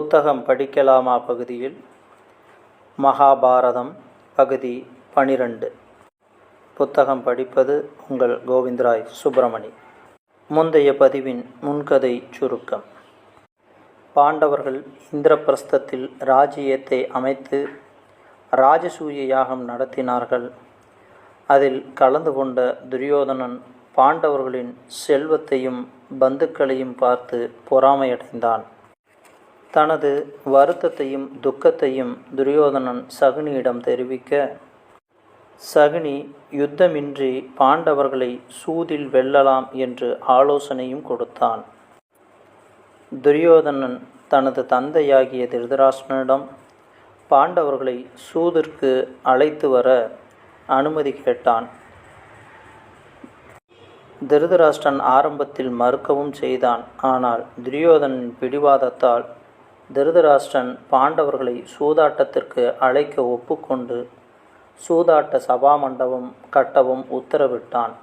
புத்தகம் படிக்கலாமா பகுதியில் மகாபாரதம் பகுதி 12. புத்தகம் படிப்பது உங்கள் கோவிந்தராய் சுப்பிரமணி. முந்தைய பதிவின் முன்கதை சுருக்கம். பாண்டவர்கள் இந்திரபிரஸ்தத்தில் ராஜ்யத்தை அமைத்து ராஜசூய யாகம் நடத்தினார்கள். அதில் கலந்து கொண்ட துரியோதனன் பாண்டவர்களின் செல்வத்தையும் பந்துக்களையும் பார்த்து பொறாமையடைந்தான். தனது வருத்தத்தையும் துக்கத்தையும் துரியோதனன் சகுனியிடம் தெரிவிக்க, சகுனி யுத்தமின்றி பாண்டவர்களை சூதில் வெல்லலாம் என்று ஆலோசனையும் கொடுத்தான். துரியோதனன் தனது தந்தையாகிய திருதராஷ்டிரனிடம் பாண்டவர்களை சூதிற்கு அழைத்து வர அனுமதி கேட்டான். திருதராஷ்டிரன் ஆரம்பத்தில் மறுக்கவும் செய்தான். ஆனால் துரியோதனின் பிடிவாதத்தால் திருதராஷ்டிரன் பாண்டவர்களை சூதாட்டத்திற்கு அழைக்க ஒப்புக்கொண்டு சூதாட்ட சபா மண்டபம் கட்டவும் உத்தரவிட்டான்.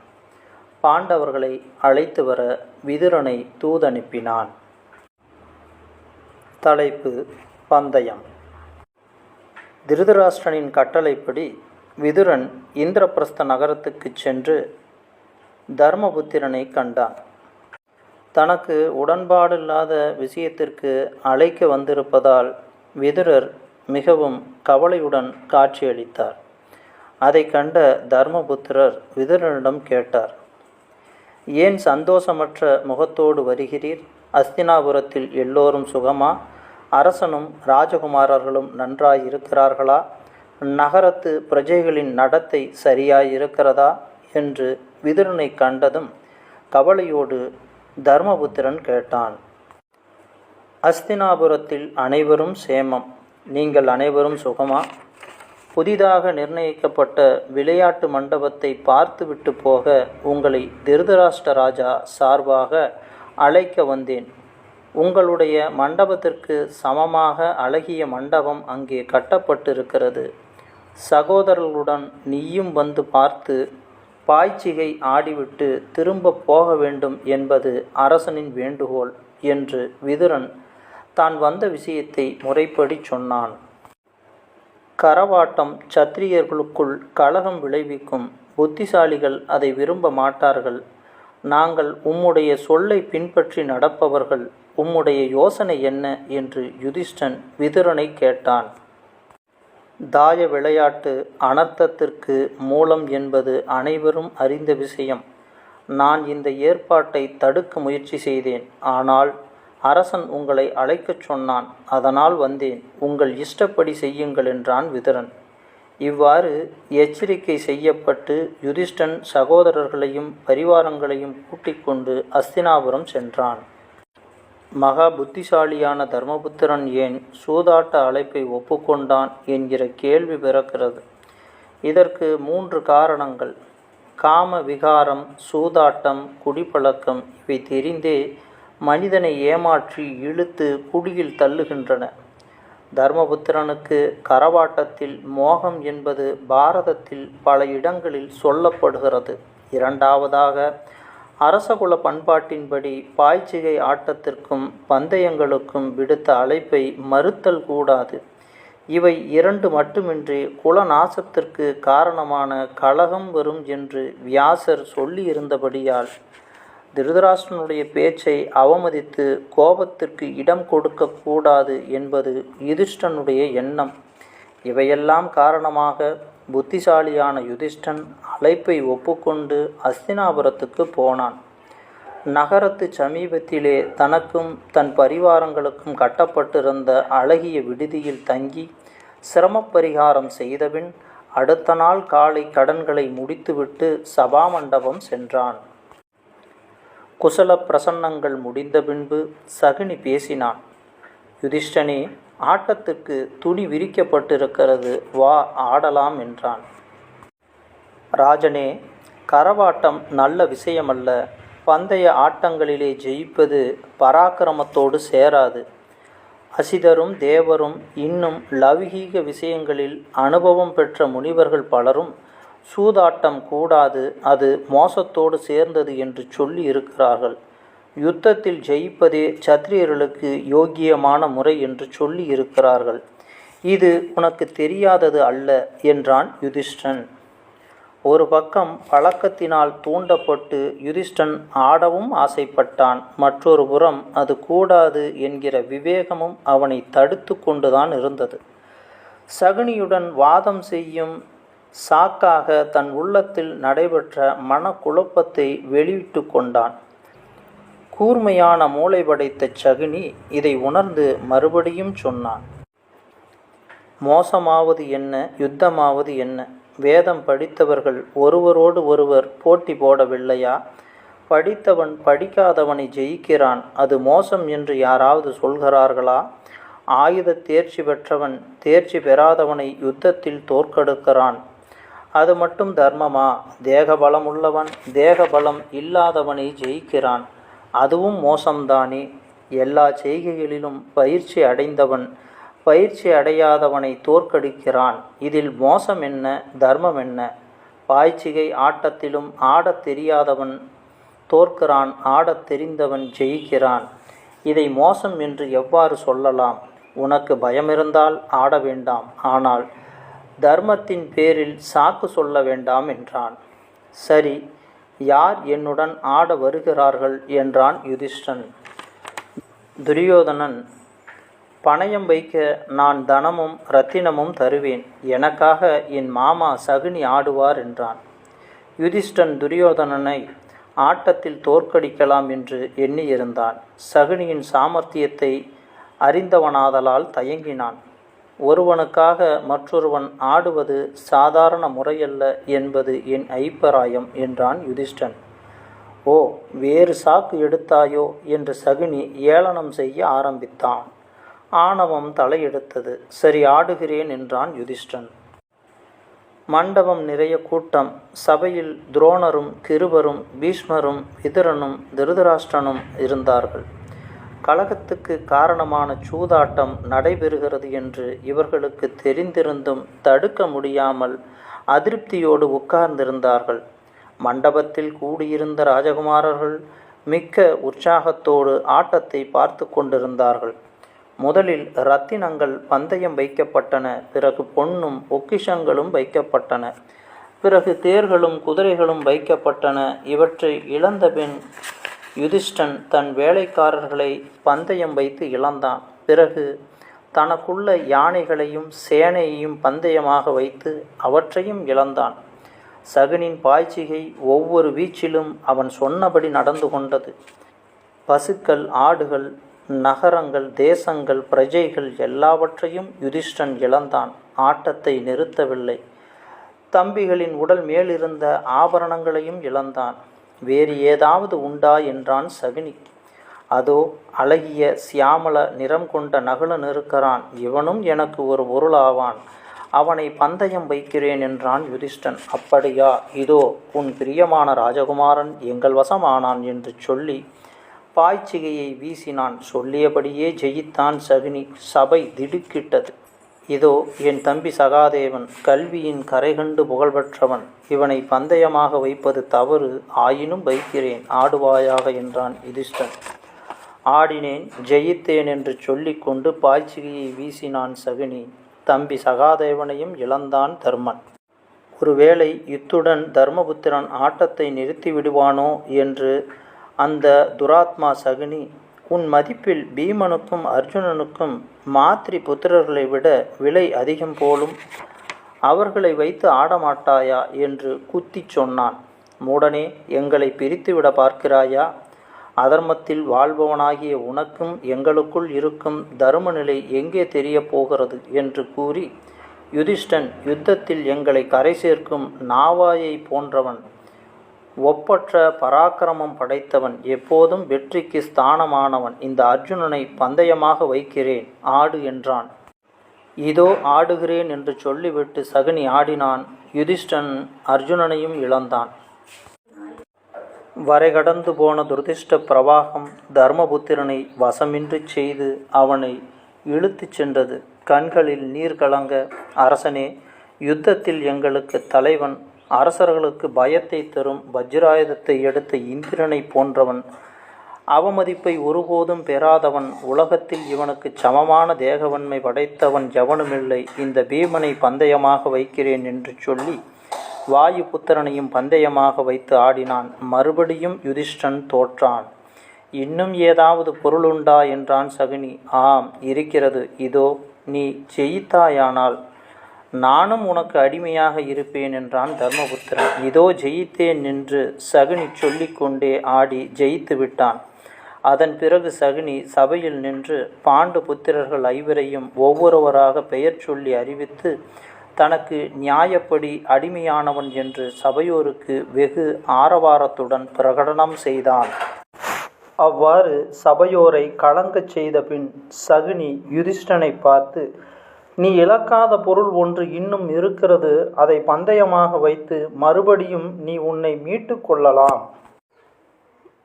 பாண்டவர்களை அழைத்து வர விதுரனை தூதனுப்பினான். தலைப்பு: பந்தயம். திருதராஷ்டிரனின் கட்டளைப்படி விதுரன் இந்திரபிரஸ்த நகரத்துக்கு சென்று தர்மபுத்திரனை கண்டான். தனக்கு உடன்பாடில்லாத விஷயத்திற்கு அழைக்க வந்திருப்பதால் விதுரர் மிகவும் கவலையுடன் காட்சியளித்தார். அதை கண்ட தர்மபுத்திரர் விதுரனிடம் கேட்டார், ஏன் சந்தோஷமற்ற முகத்தோடு வருகிறீர்? அஸ்தினாபுரத்தில் எல்லோரும் சுகமா? அரசனும் ராஜகுமாரர்களும் நன்றாயிருக்கிறார்களா? நகரத்து பிரஜைகளின் நடத்தை சரியாயிருக்கிறதா என்று விதுரனை கண்டதும் கவலையோடு தர்மபுத்திரன் கேட்டான். அஸ்தினாபுரத்தில் அனைவரும் சேமம். நீங்கள் அனைவரும் சுகமா? புதிதாக நிர்ணயிக்கப்பட்ட விளையாட்டு மண்டபத்தை பார்த்துவிட்டு போக உங்களை திருதராஷ்டிர ராஜா சார்பாக அழைக்க வந்தேன். உங்களுடைய மண்டபத்திற்கு சமமாக அழகிய மண்டபம் அங்கே கட்டப்பட்டிருக்கிறது. சகோதரர்களுடன் நீயும் வந்து பார்த்து பாய்ச்சிகை ஆடிவிட்டு திரும்ப போக வேண்டும் என்பது அரசனின் வேண்டுகோள் என்று விதுரன் தான் வந்த விஷயத்தை முறைப்படி சொன்னான். கரவாட்டம் சத்திரியர்களுக்குள் கலகம் விளைவிக்கும். புத்திசாலிகள் அதை விரும்ப மாட்டார்கள். நாங்கள் உம்முடைய சொல்லை பின்பற்றி நடப்பவர்கள். உம்முடைய யோசனை என்ன என்று யுதிஷ்டன் விதுரனை கேட்டான். தாய விளையாட்டு அனர்த்தத்திற்கு மூலம் என்பது அனைவரும் அறிந்த விஷயம். நான் இந்த ஏற்பாட்டை தடுக்க முயற்சி செய்தேன். ஆனால் அரசன் உங்களை அழைக்கச் சொன்னான். அதனால் வந்தேன். உங்கள் இஷ்டப்படி செய்யுங்கள் என்றான் விதுரன். இவ்வாறு எச்சரிக்கை செய்யப்பட்டு யுதிஷ்டன் சகோதரர்களையும் பரிவாரங்களையும் கூட்டிக் கொண்டு அஸ்தினாபுரம் சென்றான். மகா புத்திசாலியான தர்மபுத்திரன் ஏன் சூதாட்ட அழைப்பை ஒப்புக்கொண்டான் என்கிற கேள்வி பிறக்கிறது. இதற்கு 3 காரணங்கள். காம விகாரம், சூதாட்டம், குடிப்பழக்கம் இவை தெரிந்தே மனிதனை ஏமாற்றி இழுத்து குடியில் தள்ளுகின்றன. தர்மபுத்திரனுக்கு கரவாட்டத்தில் மோகம் என்பது பாரதத்தில் பல இடங்களில் சொல்லப்படுகிறது. இரண்டாவதாக, அரசகுல பண்பாட்டின்படி பாய்ச்சிகை ஆட்டத்திற்கும் பந்தயங்களுக்கும் விடுத்த அழைப்பை மறுத்தல் கூடாது. இவை 2 மட்டுமின்றி குலநாசத்திற்கு காரணமான கலகம் வரும் என்று வியாசர் சொல்லியிருந்தபடியால் திருதராஷ்டிரனுடைய பேச்சை அவமதித்து கோபத்திற்கு இடம் கொடுக்கக்கூடாது என்பது யுதிஷ்டனுடைய எண்ணம். இவையெல்லாம் காரணமாக புத்திசாலியான யுதிஷ்டன் அழைப்பை ஒப்புக்கொண்டு அஸ்தினாபுரத்துக்கு போனான். நகரத்து சமீபத்திலே தனக்கும் தன் பரிவாரங்களுக்கும் கட்டப்பட்டிருந்த அழகிய விடுதியில் தங்கி சிரமப்பரிகாரம் செய்தபின் அடுத்த நாள் காலை கடன்களை முடித்துவிட்டு சபாமண்டபம் சென்றான். குசல பிரசன்னங்கள் முடிந்த பின்பு சகுனி பேசினான். யுதிஷ்டனே, ஆட்டத்திற்கு துணி விரிக்கப்பட்டிருக்கிறது, வா ஆடலாம் என்றான். ராஜனே, கரவாட்டம் நல்ல விஷயமல்ல. பந்தய ஆட்டங்களிலே ஜெயிப்பது பராக்கிரமத்தோடு சேராது. அசிதரும் தேவரும் இன்னும் லௌகீக விஷயங்களில் அனுபவம் பெற்ற முனிவர்கள் பலரும் சூதாட்டம் கூடாது, அது மோசத்தோடு சேர்ந்தது என்று சொல்லி இருக்கிறார்கள். யுத்தத்தில் ஜெயிப்பதே சத்திரியர்களுக்கு யோக்கியமான முறை என்று சொல்லி இருக்கிறார்கள். இது உனக்கு தெரியாதது அல்ல என்றான் யுதிஷ்டன். ஒரு பக்கம் பழக்கத்தினால் தூண்டப்பட்டு யுதிஷ்டன் ஆடவும் ஆசைப்பட்டான். மற்றொரு புறம் அது கூடாது என்கிற விவேகமும் அவனை தடுத்து கொண்டுதான் இருந்தது. சகுனியுடன் வாதம் செய்யும் சாக்காக தன் உள்ளத்தில் நடைபெற்ற மனக்குழப்பத்தை வெளியிட்டு கொண்டான். கூர்மையான மூளை படைத்த சகுனி இதை உணர்ந்து மறுபடியும் சொன்னான். மோசமாவது என்ன, யுத்தமாவது என்ன? வேதம் படித்தவர்கள் ஒருவரோடு ஒருவர் போட்டி போடவில்லையா? படித்தவன் படிக்காதவனை ஜெயிக்கிறான். அது மோசம் என்று யாராவது சொல்கிறார்களா? ஆயுத தேர்ச்சி பெற்றவன் தேர்ச்சி பெறாதவனை யுத்தத்தில் தோற்கெடுக்கிறான். அது மட்டும் தர்மமா? தேகபலம் உள்ளவன் தேகபலம் இல்லாதவனை ஜெயிக்கிறான். அதுவும் மோசம்தானே. எல்லா செய்கைகளிலும் பயிற்சி அடைந்தவன் பயிற்சி அடையாதவனை தோற்கடிக்கிறான். இதில் மோசம் என்ன, தர்மம் என்ன? பாய்ச்சிகை ஆட்டத்திலும் ஆடத் தெரியாதவன் தோற்கிறான், ஆடத் தெரிந்தவன் ஜெயிக்கிறான். இதை மோசம் என்று எவ்வாறு சொல்லலாம்? உனக்கு பயமிருந்தால் ஆட வேண்டாம், ஆனால் தர்மத்தின் பேரில் சாக்கு சொல்ல வேண்டாம் என்றான். சரி, யார் என்னுடன் ஆட வருகிறார்கள் என்றான் யுதிஷ்டன். துரியோதனன், பணயம் வைக்க நான் தனமும் இரத்தினமும் தருவேன். எனக்காக என் மாமா சகுனி ஆடுவார் என்றான். யுதிஷ்டன் துரியோதனனை ஆட்டத்தில் தோற்கடிக்கலாம் என்று எண்ணியிருந்தான். சகுனியின் சாமர்த்தியத்தை அறிந்தவனாதலால் தயங்கினான். ஒருவனுக்காக மற்றொருவன் ஆடுவது சாதாரண முறையல்ல என்பது என் அபிப்பிராயம் என்றான் யுதிஷ்டன். ஓ, வேறு சாக்கு எடுத்தாயோ என்று சகுனி ஏளனம் செய்ய ஆரம்பித்தான். ஆணவம் தலையெடுத்தது. சரி, ஆடுகிறேன் என்றான் யுதிஷ்டன். மண்டபம் நிறைய கூட்டம். சபையில் துரோணரும் கிருபரும் பீஷ்மரும் விதுரனும் திருதராஷ்டிரனும் இருந்தார்கள். கலகத்துக்கு காரணமான சூதாட்டம் நடைபெறுகிறது என்று இவர்களுக்கு தெரிந்திருந்தும் தடுக்க முடியாமல் அதிருப்தியோடு உட்கார்ந்திருந்தார்கள். மண்டபத்தில் கூடியிருந்த ராஜகுமாரர்கள் மிக்க உற்சாகத்தோடு ஆட்டத்தை பார்த்து கொண்டிருந்தார்கள். முதலில் இரத்தினங்கள் பந்தயம் வைக்கப்பட்டன. பிறகு பொன்னும் பொக்கிஷங்களும் வைக்கப்பட்டன. பிறகு தேர்களும் குதிரைகளும் வைக்கப்பட்டன. இவற்றை இழந்தபின் யுதிஷ்டன் தன் வேலைக்காரர்களை பந்தயம் வைத்து இழந்தான். பிறகு தனக்குள்ள யானைகளையும் சேனையையும் பந்தயமாக வைத்து அவற்றையும் இழந்தான். சகுனின் பாய்ச்சிகை ஒவ்வொரு வீச்சிலும் அவன் சொன்னபடி நடந்து கொண்டது. பசுக்கள், ஆடுகள், நகரங்கள், தேசங்கள், பிரஜைகள் எல்லாவற்றையும் யுதிஷ்டன் இழந்தான். ஆட்டத்தை நிறுத்தவில்லை. தம்பிகளின் உடல் மேலிருந்த ஆபரணங்களையும் இழந்தான். வேறு ஏதாவது உண்டா என்றான் சகுனி. அதோ அழகிய சியாமள நிறம் கொண்ட நகுலன் இருக்கிறான். இவனும் எனக்கு ஒரு பொருளாவான். அவனை பந்தயம் வைக்கிறேன் என்றான் யுதிஷ்டன். அப்படியா? இதோ உன் பிரியமான ராஜகுமாரன் எங்கள் வசமானான் என்று சொல்லி பாய்ச்சிகையை வீசினான். சொல்லியபடியே ஜெயித்தான் சகுனி. சபை திடுக்கிட்டது. இதோ என் தம்பி சகாதேவன் கல்வியின் கரைகண்டு புகழ்பெற்றவன். இவனை பந்தயமாக வைப்பது தவறு. ஆயினும் வைக்கிறேன், ஆடுவாயாக என்றான் யுதிஷ்டன். ஆடினேன், ஜெயித்தேன் என்று சொல்லிக்கொண்டு பாய்ச்சிகையை வீசினான் சகுனி. தம்பி சகாதேவனையும் இழந்தான் தர்மன். ஒருவேளை இத்துடன் தர்மபுத்திரன் ஆட்டத்தை நிறுத்திவிடுவானோ என்று அந்த துராத்மா சகுனி, உன் மதிப்பில் பீமனுக்கும் அர்ஜுனனுக்கும் மாத்திரி புத்திரர்களை விட விலை அதிகம் போலும். அவர்களை வைத்து ஆடமாட்டாயா என்று குத்தி சொன்னான். மூடனே, எங்களை பிரித்துவிட பார்க்கிறாயா? அதர்மத்தில் வாழ்பவனாகிய உனக்கும் எங்களுக்குள் இருக்கும் தர்மநிலை எங்கே தெரிய போகிறது என்று கூறி, யுதிஷ்டன் யுத்தத்தில் எங்களை கரை சேர்க்கும் நாவாயை போன்றவன், ஒப்பற்ற பராக்கிரமம் படைத்தவன், எப்போதும் வெற்றிக்கு ஸ்தானமானவன். இந்த அர்ஜுனனை பந்தயமாக வைக்கிறேன், ஆடு என்றான். இதோ ஆடுகிறேன் என்று சொல்லிவிட்டு சகுனி ஆடினான். யுதிஷ்டன் அர்ஜுனனையும் இழந்தான். வரை கடந்து போன துரதிஷ்ட பிரவாகம் தர்மபுத்திரனை வசமின்றி செய்து அவனை இழுத்து சென்றது. கண்களில் நீர் கலங்க, அரசனே, யுத்தத்தில் எங்களுக்கு தலைவன், அரசர்களுக்கு பயத்தை தரும் வஜ்ராயுதத்தை எடுத்த இந்திரனை போன்றவன், அவமதிப்பை ஒருபோதும் பெறாதவன், உலகத்தில் இவனுக்கு சமமான தேகவன்மை படைத்தவன் எவனுமில்லை. இந்த பீமனை பந்தயமாக வைக்கிறேன் என்று சொல்லி வாயு புத்திரனையும் பந்தயமாக வைத்து ஆடினான். மறுபடியும் யுதிஷ்டன் தோற்றான். இன்னும் ஏதாவது பொருளுண்டா என்றான் சகுனி. ஆம், இருக்கிறது. இதோ, நீ ஜெயித்தாயானால் நானும் உனக்கு அடிமையாக இருப்பேன் என்றான் தர்மபுத்திரன். இதோ ஜெயித்தேன் என்று சகுனி சொல்லிக்கொண்டே ஆடி ஜெயித்து விட்டான். அதன் பிறகு சகுனி சபையில் நின்று பாண்டு புத்திரர்கள் ஐவரையும் ஒவ்வொருவராக பெயர் சொல்லி அறிவித்து தனக்கு நியாயப்படி அடிமையானவன் என்று சபையோருக்கு வெகு ஆரவாரத்துடன் பிரகடனம் செய்தான். அவ்வாறு சபையோரை கலங்கச் செய்த பின் சகுனி யுதிஷ்டனை பார்த்து, நீ இழக்காத பொருள் ஒன்று இன்னும் இருக்கிறது. அதை பந்தயமாக வைத்து மறுபடியும் நீ உன்னை மீட்டு கொள்ளலாம்.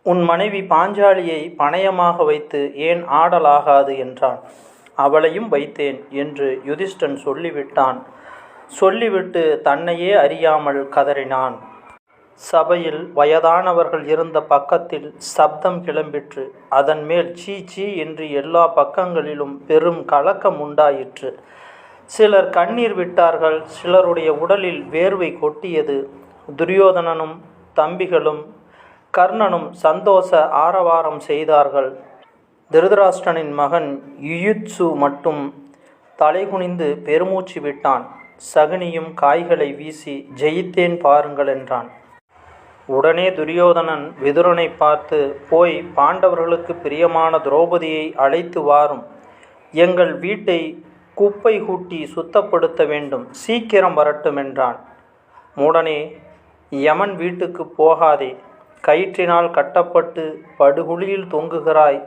உன் மனைவி பாஞ்சாலியை பணயமாக வைத்து ஏன் ஆடலாகாது என்றான். அவளையும் வைத்தேன் என்று யுதிஷ்டன் சொல்லிவிட்டான். சொல்லிவிட்டு தன்னையே அறியாமல் கதறினான். சபையில் வயதானவர்கள் இருந்த பக்கத்தில் சப்தம் கிளம்பிற்று. அதன் மேல் சீ சீ என்று எல்லா பக்கங்களிலும் பெரும் கலக்கம் உண்டாயிற்று. சிலர் கண்ணீர் விட்டார்கள். சிலருடைய உடலில் வேர்வை கொட்டியது. துரியோதனனும் தம்பிகளும் கர்ணனும் சந்தோஷ ஆரவாரம் செய்தார்கள். திருதராஷ்டிரனின் மகன் யுயுத்சு மட்டும் தலைகுனிந்து பெருமூச்சு விட்டான். சகுனியும் காய்களை வீசி ஜெயித்தேன் பாருங்கள் என்றான். உடனே துரியோதனன் விதுரனை பார்த்து, போய் பாண்டவர்களுக்கு பிரியமான திரௌபதியை அழைத்து வாரும். எங்கள் வீட்டை குப்பை கூட்டி சுத்தப்படுத்த வேண்டும். சீக்கிரம் வரட்டும் என்றான். மூடனே, யமன் வீட்டுக்கு போகாதே. கயிற்றினால் கட்டப்பட்டு படுகுழியில் தொங்குகிறாய்.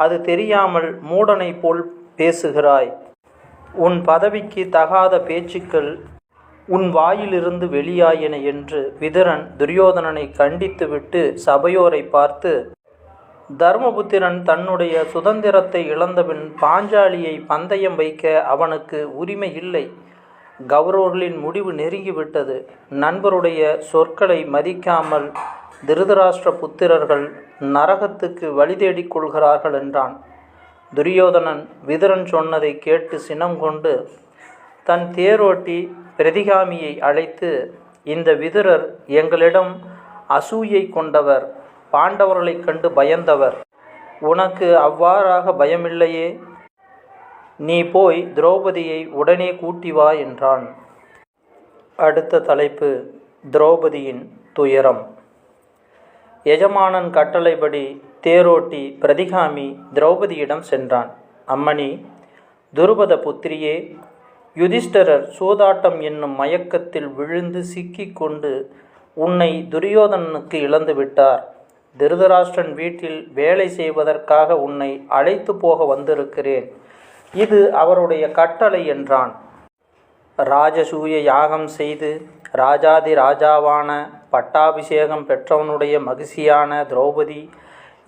அது தெரியாமல் மூடனை போல் பேசுகிறாய். உன் பதவிக்கு தகாத பேச்சுக்கள் உன் வாயிலிருந்து வெளியாயின என்று விதுரன் துரியோதனனை கண்டித்துவிட்டு சபையோரை பார்த்து, தர்மபுத்திரன் தன்னுடைய சுதந்திரத்தை இழந்தபின் பாஞ்சாலியை பந்தயம் வைக்க அவனுக்கு உரிமை இல்லை. கௌரவர்களின் முடிவு நெருங்கிவிட்டது. நண்பருடைய சொற்களை மதிக்காமல் திருதராஷ்டிர புத்திரர்கள் நரகத்துக்கு வழி தேடிக் கொள்கிறார்கள் என்றான். துரியோதனன் விதுரன் சொன்னதை கேட்டு சினம் கொண்டு தன் தேரோட்டி பிரதிகாமியை அழைத்து, இந்த விதுரர் எங்களிடம் அசூயை கொண்டவர், பாண்டவர்களைக் கண்டு பயந்தவர். உனக்கு அவ்வாறாக பயமில்லையே. நீ போய் திரௌபதியை உடனே கூட்டி வா என்றான். அடுத்த தலைப்பு, திரௌபதியின் துயரம். எஜமானன் கட்டளைப்படி தேரோட்டி பிரதிகாமி திரௌபதியிடம் சென்றான். அம்மணி, துருபத புத்திரியே, யுதிஷ்டரர் சூதாட்டம் என்னும் மயக்கத்தில் விழுந்து சிக்கிக் கொண்டு உன்னை துரியோதனனுக்கு இழந்து விட்டார். திருதராஷ்டிரன் வீட்டில் வேலை செய்வதற்காக உன்னை அழைத்து போக வந்திருக்கிறேன். இது அவருடைய கட்டளை என்றான். ராஜசூய யாகம் செய்து ராஜாதி ராஜாவான பட்டாபிஷேகம் பெற்றவனுடைய மகிழ்ச்சியான திரௌபதி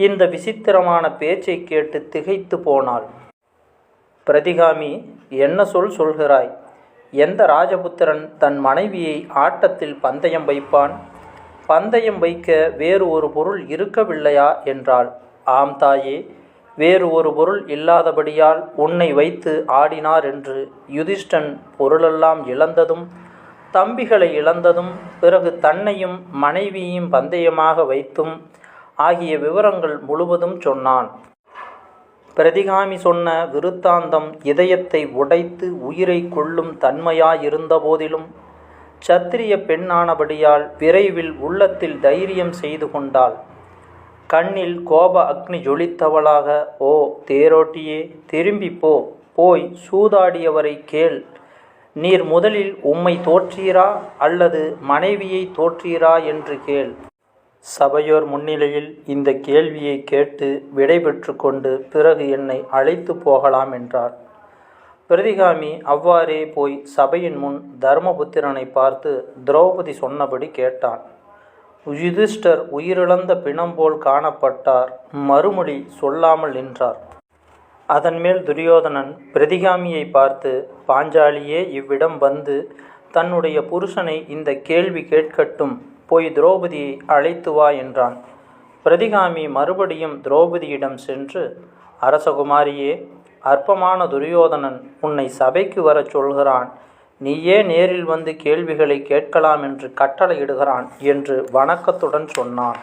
இந்த விசித்திரமான பேச்சை கேட்டு திகைத்து போனாள். பிரதிகாமி, என்ன சொல்கிறாய்? எந்த ராஜபுத்திரன் தன் மனைவியை ஆட்டத்தில் பந்தயம் வைப்பான்? பந்தயம் வைக்க வேறு ஒரு பொருள் இருக்கவில்லையா என்றாள். ஆம் தாயே, வேறு ஒரு பொருள் இல்லாதபடியால் உன்னை வைத்து ஆடினார் என்று யுதிஷ்டன் பொருளெல்லாம் இழந்ததும் தம்பிகளை இழந்ததும் பிறகு தன்னையும் மனைவியையும் பந்தயமாக வைத்தும் ஆகிய விவரங்கள் முழுவதும் சொன்னான். பிரதிகாமி சொன்ன விருத்தாந்தம் இதயத்தை உடைத்து உயிரை கொள்ளும் தன்மையாயிருந்த போதிலும் சத்திரிய பெண்ணானபடியால் விரைவில் உள்ளத்தில் தைரியம் செய்து கொண்டாள். கண்ணில் கோப அக்னி ஜொலித்தவளாக, ஓ தேரோட்டியே, திரும்பி போய் சூதாடியவரை கேள். நீர் முதலில் உம்மை தோற்றீரா அல்லது மனைவியை தோற்றீரா என்று கேள். சபையோர் முன்னிலையில் இந்த கேள்வியை கேட்டு விடை பெற்று கொண்டு பிறகு என்னை அழைத்து போகலாம் என்றார். பிரதிகாமி அவ்வாறே போய் சபையின் முன் தர்மபுத்திரனை பார்த்து திரௌபதி சொன்னபடி கேட்டான். யுதிஷ்டர் உயிரிழந்த பிணம் போல் காணப்பட்டார். மறுமொழி சொல்லாமல் நின்றார். அதன் மேல் துரியோதனன் பிரதிகாமியை பார்த்து, பாஞ்சாலியே இவ்விடம் வந்து தன்னுடைய புருஷனை இந்த கேள்வி கேட்கட்டும், போய் திரௌபதியை அழைத்து வா என்றான். பிரதிகாமி மறுபடியும் திரௌபதியிடம் சென்று, அரசகுமாரியே, அற்பமான துரியோதனன் உன்னை சபைக்கு வரச் சொல்கிறான். நீயே நேரில் வந்து கேள்விகளை கேட்கலாம் என்று கட்டளையிடுகிறான் என்று வணக்கத்துடன் சொன்னான்.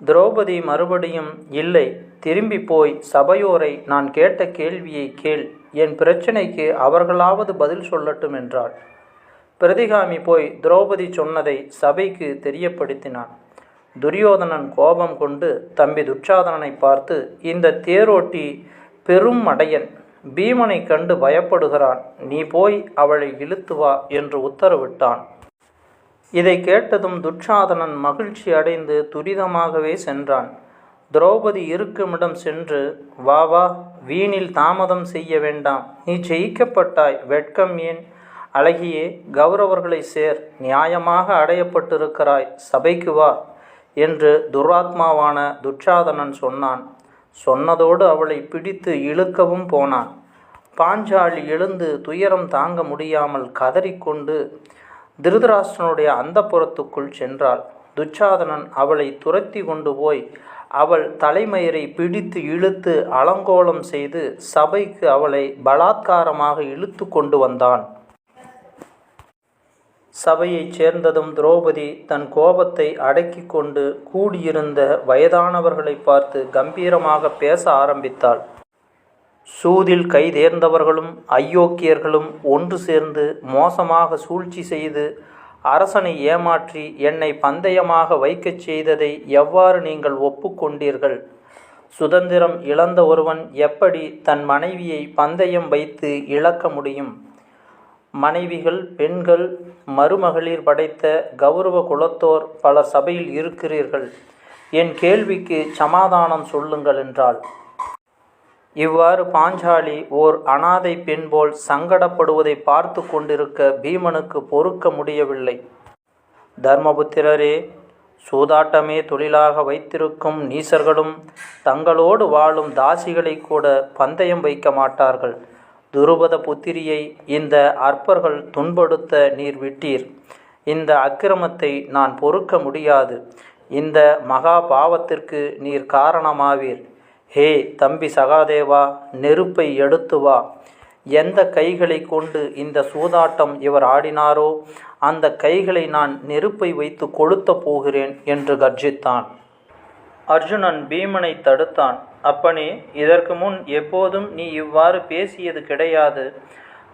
திரௌபதி மறுபடியும், இல்லை, திரும்பி போய் சபையோரை நான் கேட்ட கேள்வியை கேள், என் பிரச்சனைக்கு அவர்களாவது பதில் சொல்லட்டும் என்றாள். பிரதிகாமி போய் திரௌபதி சொன்னதை சபைக்கு தெரியப்படுத்தினான். துரியோதனன் கோபம் கொண்டு தம்பி துச்சாதனனை பார்த்து, இந்த தேரோட்டி பெரும் மடையன், பீமனை கண்டு பயப்படுகிறான், நீ போய் அவளை இழுத்து வா என்று உத்தரவிட்டான். இதை கேட்டதும் துச்சாதனன் மகிழ்ச்சி அடைந்து துரிதமாகவே சென்றான். திரௌபதி இருக்குமிடம் சென்று, வா வா, வீணில் தாமதம் செய்ய வேண்டாம், நீ ஜெயிக்கப்பட்டாய், வெட்கம் ஏன்? அழகியே, கௌரவர்களை சேர், நியாயமாக அடையப்பட்டிருக்கிறாய், சபைக்கு வா என்று துராத்மாவான துச்சாதனன் சொன்னான். சொன்னதோடு அவளை பிடித்து இழுக்கவும் போனான். பாஞ்சாலி எழுந்து துயரம் தாங்க முடியாமல் கதறிக்கொண்டு திருதராஷ்டிரனுடைய அந்தப்புறத்துக்குள் சென்றாள். துச்சாதனன் அவளை துரத்தி கொண்டு போய் அவள் தலைமயிரை பிடித்து இழுத்து அலங்கோலம் செய்து சபைக்கு அவளை பலாத்காரமாக இழுத்து கொண்டு வந்தான். சபையைச் சேர்ந்ததும் திரௌபதி தன் கோபத்தை அடக்கி கொண்டு கூடியிருந்த வயதானவர்களை பார்த்து கம்பீரமாக பேச ஆரம்பித்தாள். சூதில் கைதேர்ந்தவர்களும் அயோக்கியர்களும் ஒன்று சேர்ந்து மோசமாக சூழ்ச்சி செய்து அரசனை ஏமாற்றி என்னை பந்தயமாக வைக்கச் செய்ததை எவ்வாறு நீங்கள் ஒப்புக்கொண்டீர்கள்? சுதந்திரம் இழந்த ஒருவன் எப்படி தன் மனைவியை பந்தயம் வைத்து இழக்க முடியும்? மனைவிகள், பெண்கள், மருமகளிர் படைத்த கௌரவ குலத்தோர் பலர் சபையில் இருக்கிறீர்கள். என் கேள்விக்கு சமாதானம் சொல்லுங்கள் என்றாள். இவ்வாறு பாஞ்சாலி ஓர் அனாதை பெண் போல் சங்கடப்படுவதை பார்த்து கொண்டிருக்க பீமனுக்கு பொறுக்க முடியவில்லை. தர்மபுத்திரரே, சூதாட்டமே தொழிலாக வைத்திருக்கும் நீசர்களும் தங்களோடு வாழும் தாசிகளை கூட பந்தயம் வைக்க மாட்டார்கள். துருபத புத்திரியை இந்த அற்பர்கள் துன்படுத்த நீர் விட்டீர். இந்த அக்கிரமத்தை நான் பொறுக்க முடியாது. இந்த மகா பாவத்திற்கு நீர் காரணமாவீர். ஹே தம்பி சகாதேவா, நெருப்பை எடுத்து வா. எந்த கைகளை கொண்டு இந்த சூதாட்டம் இவர் ஆடினாரோ அந்த கைகளை நான் நெருப்பை வைத்து கொளுத்தப் போகிறேன் என்று கர்ஜித்தான். அர்ஜுனன் பீமனை தடுத்தான். அப்பனே, இதற்கு முன் எப்போதும் நீ இவ்வாறு பேசியது கிடையாது.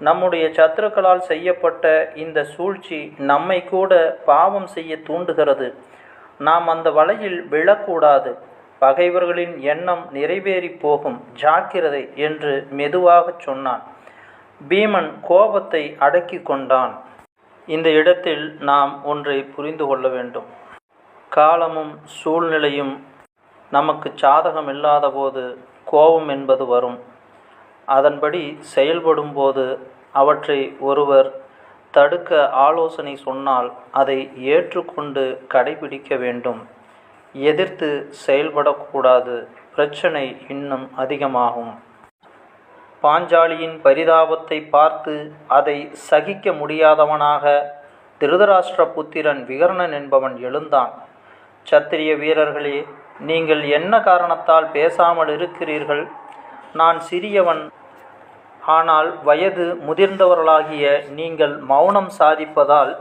நம்முடைய சத்துருக்களால் செய்யப்பட்ட இந்த சூழ்ச்சி நம்மை கூட பாவம் செய்ய தூண்டுகிறது. நாம் அந்த வலையில் விழக்கூடாது. பகைவர்களின் எண்ணம் நிறைவேறி போகும், ஜாக்கிரதை என்று மெதுவாகச் சொன்னான். பீமன் கோபத்தை அடக்கி கொண்டான். இந்த இடத்தில் நாம் ஒன்றை புரிந்து கொள்ள வேண்டும். காலமும் சூழ்நிலையும் நமக்கு சாதகம் இல்லாத போது கோபம் என்பது வரும். அதன்படி செயல்படும் போது அவற்றை ஒருவர் தடுக்க ஆலோசனை சொன்னால் அதை ஏற்றுக்கொண்டு கடைபிடிக்க வேண்டும். எதிர்த்து செயல்படக்கூடாது. பிரச்சனை இன்னும் அதிகமாகும். பாஞ்சாலியின் பரிதாபத்தை பார்த்து அதை சகிக்க முடியாதவனாக திருதராஷ்டிர புத்திரன் விகர்ணன் என்பவன் எழுந்தான். சத்திரிய வீரர்களே, நீங்கள் என்ன காரணத்தால் பேசாமல் இருக்கிறீர்கள்? நான் சிறியவன், ஆனால் வயது முதிர்ந்தவர்களாகிய நீங்கள் மௌனம் சாதிப்பதால்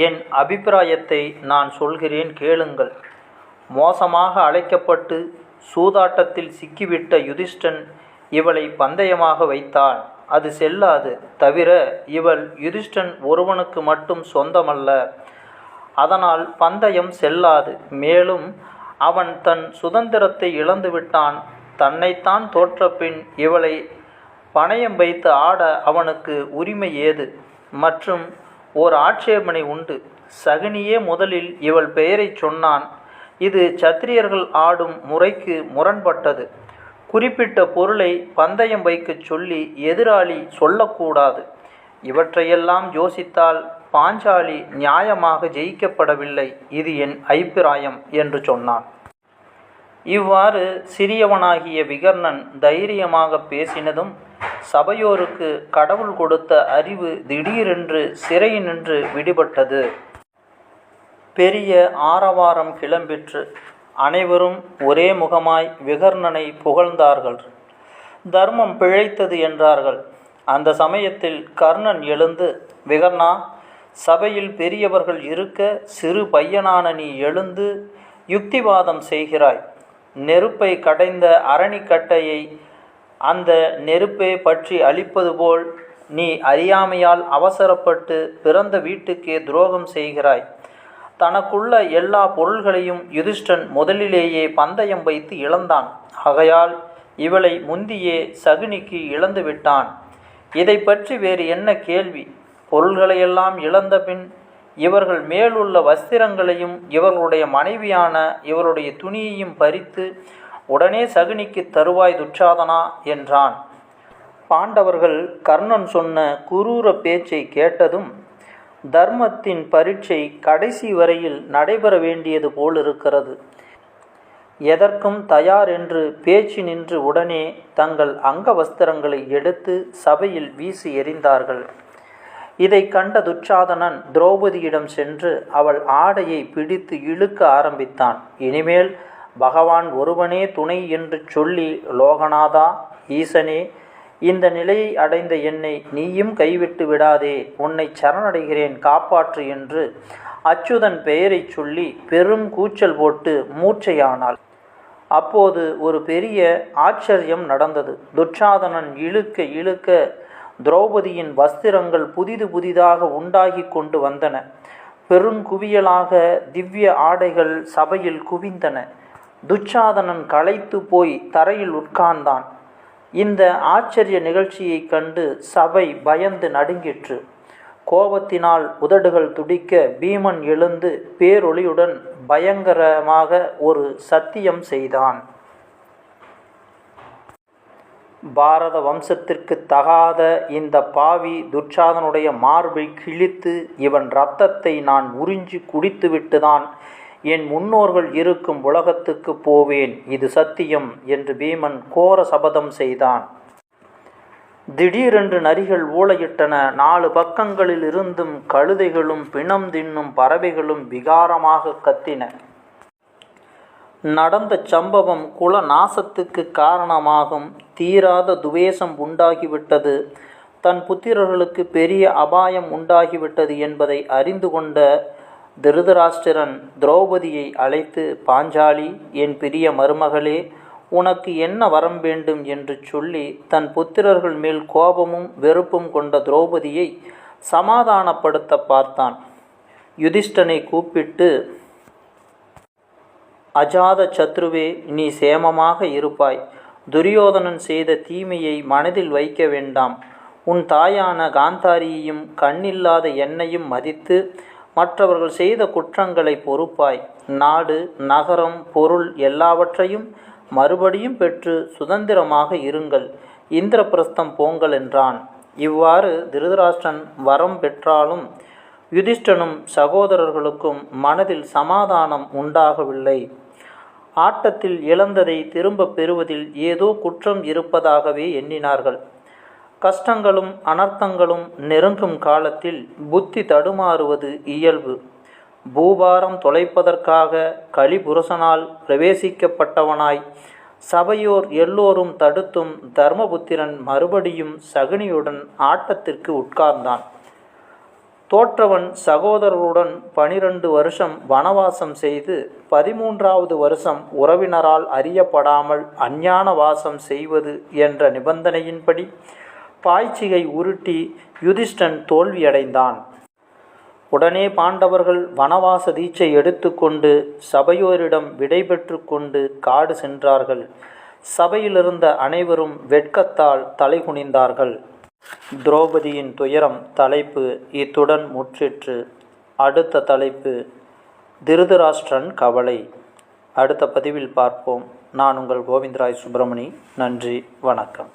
என் அபிப்பிராயத்தை நான் சொல்கிறேன், கேளுங்கள். மோசமாக அழைக்கப்பட்டு சூதாட்டத்தில் சிக்கிவிட்ட யுதிஷ்டன் இவளை பந்தயமாக வைத்தான். அது செல்லாது. தவிர இவள் யுதிஷ்டன் ஒருவனுக்கு மட்டும் சொந்தமல்ல. அதனால் பந்தயம் செல்லாது. மேலும் அவன் தன் சுதந்திரத்தை இழந்துவிட்டான். தன்னைத்தான் தோற்ற பின் இவளை பணயம் வைத்து ஆட அவனுக்கு உரிமை ஏது? மற்றும் ஓர் ஆட்சேபனை உண்டு. சகுனியே முதலில் இவள் பெயரை சொன்னான். இது சத்திரியர்கள் ஆடும் முறைக்கு முரண்பட்டது. குறிப்பிட்ட பொருளை பந்தயம் வைக்கச் சொல்லி எதிராளி சொல்லக்கூடாது. இவற்றையெல்லாம் யோசித்தால் பாஞ்சாலி நியாயமாக ஜெயிக்கப்படவில்லை. இது என் அபிப்பிராயம் என்று சொன்னான். இவ்வாறு சிறியவனாகிய விகர்ணன் தைரியமாக பேசினதும் சபையோருக்கு கடவுள் கொடுத்த அறிவு திடீரென்று சிறையினின்று விடுபட்டது. பெரிய ஆரவாரம் கிளம்பிற்று. அனைவரும் ஒரே முகமாய் விகர்ணனை புகழ்ந்தார்கள். தர்மம் பிழைத்தது என்றார்கள். அந்த சமயத்தில் கர்ணன் எழுந்து, விகர்ணா, சபையில் பெரியவர்கள் இருக்க சிறு பையனான நீ எழுந்து யுக்திவாதம் செய்கிறாய். நெருப்பை கடைந்த அரணிக்கட்டையை அந்த நெருப்பை பற்றி அழிப்பது போல் நீ அறியாமையால் அவசரப்பட்டு பிறந்த வீட்டுக்கே துரோகம் செய்கிறாய். தனக்குள்ள எல்லா பொருள்களையும் யுதிஷ்டன் முதலிலேயே பந்தயம் வைத்து இழந்தான். ஆகையால் இவளை முந்தியே சகுனிக்கு இழந்து விட்டான். இதை பற்றி வேறு என்ன கேள்வி? பொருள்களையெல்லாம் இழந்த பின் இவர்கள் மேலுள்ள வஸ்திரங்களையும் இவர்களுடைய மனைவியான இவருடைய துணியையும் பறித்து உடனே சகுனிக்கு தருவாய் துச்சாதனா என்றான். பாண்டவர்கள் கர்ணன் சொன்ன குரூர பேச்சை கேட்டதும் தர்மத்தின் பரீட்சை கடைசி வரையில் நடைபெற வேண்டியது போலிருக்கிறது. எதற்கும் தயார் என்று பேச்சு நின்று உடனே தங்கள் அங்க வஸ்திரங்களை எடுத்து சபையில் வீசி எறிந்தார்கள். இதை கண்ட துச்சாதனன் திரௌபதியிடம் சென்று அவள் ஆடையை பிடித்து இழுக்க ஆரம்பித்தான். இனிமேல் பகவான் ஒருவனே துணை என்று சொல்லி, லோகநாதா, ஈசனே, இந்த நிலையை அடைந்த என்னை நீயும் கைவிட்டு விடாதே, உன்னை சரணடைகிறேன், காப்பாற்று என்று அச்சுதன் பெயரை சொல்லி பெரும் கூச்சல் போட்டு மூர்ச்சையானாள். அப்போது ஒரு பெரிய ஆச்சரியம் நடந்தது. துச்சாதனன் இழுக்க இழுக்க திரௌபதியின் வஸ்திரங்கள் புதிதாக உண்டாகி கொண்டு வந்தன. பெருங்குவியலாக திவ்ய ஆடைகள் சபையில் குவிந்தன. துச்சாதனன் களைத்து போய் தரையில் உட்கார்ந்தான். இந்த ஆச்சரிய நிகழ்ச்சியை கண்டு சபை பயந்து நடுங்கிற்று. கோபத்தினால் உதடுகள் துடிக்க பீமன் எழுந்து பேரொளியுடன் பயங்கரமாக ஒரு சத்தியம் செய்தான். பாரத வம்சத்திற்கு தகாத இந்த பாவி துச்சாதனுடைய மார்பை கிழித்து இவன் இரத்தத்தை நான் உறிஞ்சி குடித்துவிட்டுதான் என் முன்னோர்கள் இருக்கும் உலகத்துக்கு போவேன், இது சத்தியம் என்று பீமன் கோர சபதம் செய்தான். திடீரென்று நரிகள் ஊளையிட்டன. 4 பக்கங்களில் இருந்தும் கழுதைகளும் பிணம் தின்னும் பறவைகளும் விகாரமாக கத்தின. நடந்த சம்பவம் குல நாசத்துக்கு காரணமாகும். தீராத துவேஷம் உண்டாகிவிட்டது. தன் புத்திரர்களுக்கு பெரிய அபாயம் உண்டாகிவிட்டது என்பதை அறிந்து கொண்ட திருதராஷ்டிரன் திரௌபதியை அழைத்து, பாஞ்சாலி, என் பிரிய மருமகளே, உனக்கு என்ன வரம் வேண்டும் என்று சொல்லி தன் புத்திரர்கள் மேல் கோபமும் வெறுப்பும் கொண்ட திரௌபதியை சமாதானப்படுத்த பார்த்தான். யுதிஷ்டனை கூப்பிட்டு, அஜாத சத்ருவே, நீ சேமமாக இருப்பாய். துரியோதனன் செய்த தீமையை மனதில் வைக்க வேண்டாம். உன் தாயான காந்தாரியையும் கண்ணில்லாத என்னையும் மதித்து மற்றவர்கள் செய்த குற்றங்களை பொறுப்பாய். நாடு, நகரம், பொருள் எல்லாவற்றையும் மறுபடியும் பெற்று சுதந்திரமாக இருங்கள். இந்திரபிரஸ்தம் போங்கள் என்றான். இவ்வாறு திருதராஷ்டிரன் வரம் பெற்றாலும் யுதிஷ்டனும் சகோதரர்களுக்கும் மனதில் சமாதானம் உண்டாகவில்லை. ஆட்டத்தில் இழந்ததை திரும்ப பெறுவதில் ஏதோ குற்றம் இருப்பதாகவே எண்ணினார்கள். கஷ்டங்களும் அனர்த்தங்களும் நெருங்கும் காலத்தில் புத்தி தடுமாறுவது இயல்பு. பூபாரம் தொலைப்பதற்காக கலிபுருஷனால் பிரவேசிக்கப்பட்டவனாய் சபையோர் எல்லோரும் தடுத்தும் தர்மபுத்திரன் மறுபடியும் சகுனியுடன் ஆட்டத்திற்கு உட்கார்ந்தான். தோற்றவன் சகோதரருடன் 12 வருஷம் வனவாசம் செய்து 13வது வருஷம் உறவினரால் அறியப்படாமல் அஞ்ஞான வாசம் செய்வது என்ற நிபந்தனையின்படி பாய்ச்சிகை உருட்டி யுதிஷ்டன் தோல்வியடைந்தான். உடனே பாண்டவர்கள் வனவாச தீட்சை எடுத்துக்கொண்டு சபையோரிடம் விடைபெற்று கொண்டு காடு சென்றார்கள். சபையிலிருந்த அனைவரும் வெட்கத்தால் தலைகுனிந்தார்கள். திரௌபதியின் துயரம் தலைப்பு இத்துடன் முற்றிற்று. அடுத்த தலைப்பு திருதராஷ்டிரன் கவலை. அடுத்த பதிவில் பார்ப்போம். நான் உங்கள் கோவிந்தராய் சுப்பிரமணி. நன்றி, வணக்கம்.